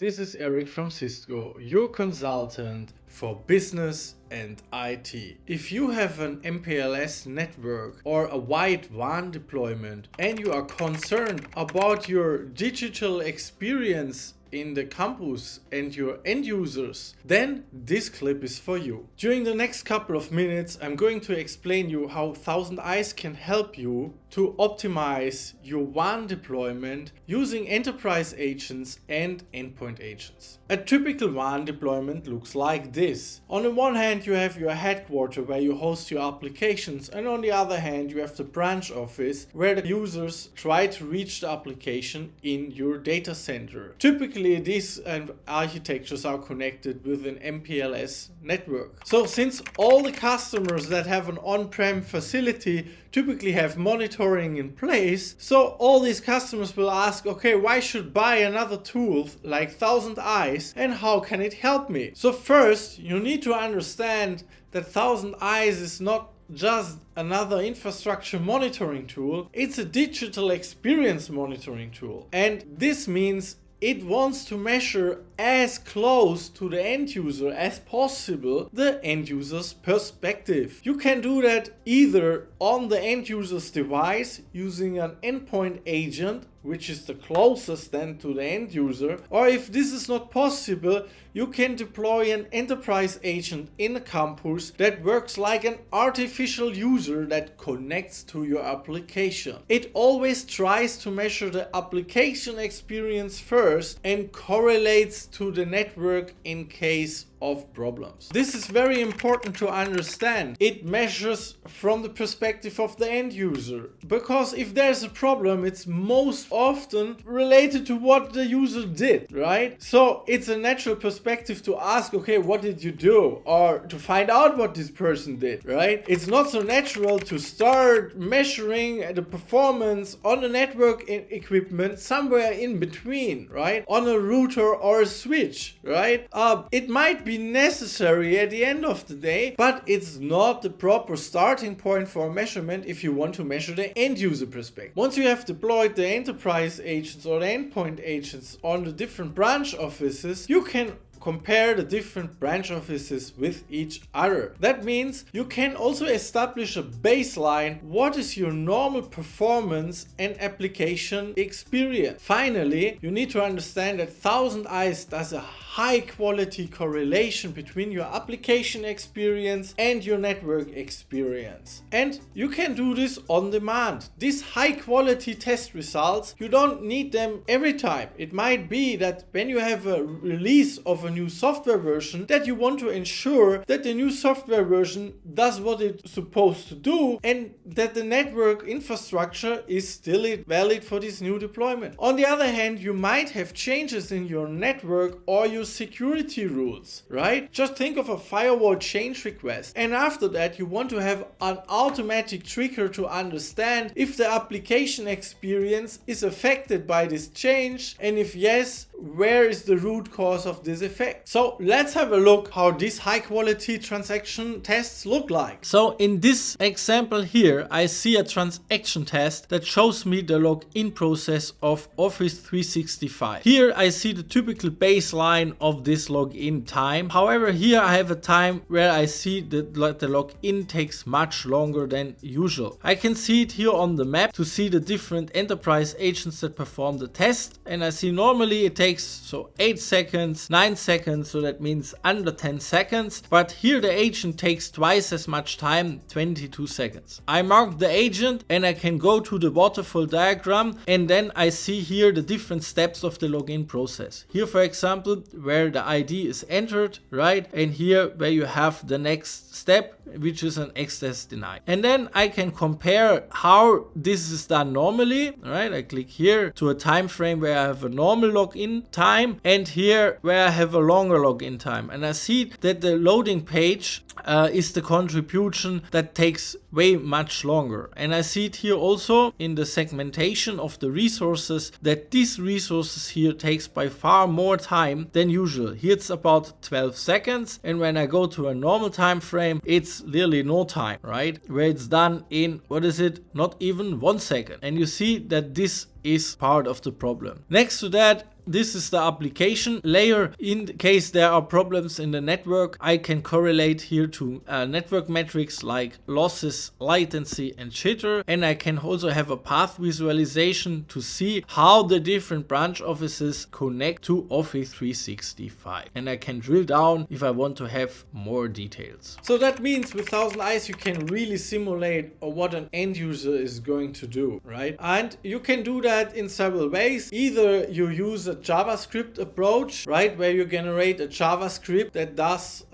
this is Eric from Cisco, your consultant for business and IT. If you have an MPLS network or a wide WAN deployment and you are concerned about your digital experience in the campus and your end users, then this clip is for you. During the next couple of minutes, I'm going to explain you how Thousand Eyes can help you to optimize your WAN deployment using enterprise agents and endpoint agents. A typical WAN deployment looks like this. On the one hand, you have your headquarters where you host your applications, and on the other hand, you have the branch office where the users try to reach the application in your data center. Typically, these architectures are connected with an MPLS network. So since all the customers that have an on-prem facility typically have monitoring in place, so all these customers will ask, okay, why should I buy another tool like Thousand Eyes and how can it help me? So first, you need to understand that Thousand Eyes is not just another infrastructure monitoring tool, it's a digital experience monitoring tool. And this means it wants to measure as close to the end user as possible the end user's perspective. You can do that either on the end user's device using an endpoint agent, which is the closest then to the end user, or if this is not possible, you can deploy an enterprise agent in a campus that works like an artificial user that connects to your application. It always tries to measure the application experience first and correlates to the network in case of problems. This is very important to understand. It measures from the perspective of the end user, because if there's a problem, it's most often related to what the user did, right? So it's a natural perspective to ask, okay, what did you do? Or to find out what this person did, right? It's not so natural to start measuring the performance on a network equipment somewhere in between, right? On a router or a switch, right? It might be necessary at the end of the day, but it's not the proper starting point for measurement if you want to measure the end user perspective. Once you have deployed the enterprise agents or the endpoint agents on the different branch offices, you can compare the different branch offices with each other. That means you can also establish a baseline. What is your normal performance and application experience? Finally, you need to understand that Thousand Eyes does a high quality correlation between your application experience and your network experience. And you can do this on demand. These high quality test results, you don't need them every time. It might be that when you have a release of a new software version, that you want to ensure that the new software version does what it's supposed to do and that the network infrastructure is still valid for this new deployment. On the other hand, you might have changes in your network or your security rules, right? Just think of a firewall change request, and after that you want to have an automatic trigger to understand if the application experience is affected by this change, and if yes, where is the root cause of this effect. So let's have a look how these high quality transaction tests look like. So in this example here, I see a transaction test that shows me the login process of Office 365. Here I see the typical baseline of this login time. However, here I have a time where I see that the login takes much longer than usual. I can see it here on the map to see the different enterprise agents that perform the test, and I see normally it takes 8 seconds, 9 seconds, so that means under 10 seconds, but here the agent takes twice as much time, 22 seconds. I mark the agent and I can go to the waterfall diagram, and then I see here the different steps of the login process. Here, for example, where the ID is entered, right? And here where you have the next step, which is an access denied. And then I can compare how this is done normally, right? I click here to a time frame where I have a normal login time, and here where I have a longer login time. And I see that the loading page is the contribution that takes way much longer. And I see it here also in the segmentation of the resources that these resources here takes by far more time than usual. Here it's about 12 seconds, and when I go to a normal time frame, it's really no time, right? Where it's done in, not even 1 second. And you see that this is part of the problem. Next to that, This is the application layer. In case there are problems in the network, I can correlate here to network metrics like losses, latency, and jitter. And I can also have a path visualization to see how the different branch offices connect to Office 365. And I can drill down if I want to have more details. So that means with 1000 eyes you can really simulate what an end user is going to do, right? And you can do that in several ways. Either you use a JavaScript approach, right, where you generate a JavaScript that does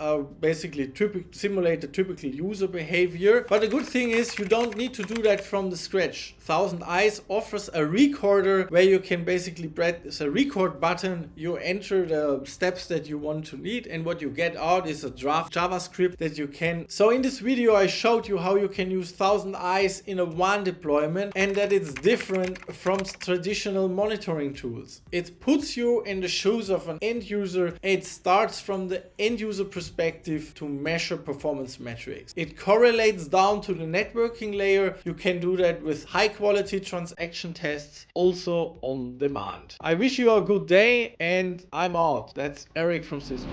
basically simulate the typical user behavior. But the good thing is you don't need to do that from the scratch. 1000 eyes offers a recorder where you can basically press a record button, you enter the steps that you want to need, and what you get out is a draft JavaScript that you can. So in this video I showed you how you can use 1000 eyes in a WAN deployment, and that it's different from traditional monitoring tools. It puts you in the shoes of an end user. It starts from the end user perspective to measure performance metrics. It correlates down to the networking layer. You can do that with high quality transaction tests, also on demand. I wish you a good day, and I'm out. That's Eric from Cisco.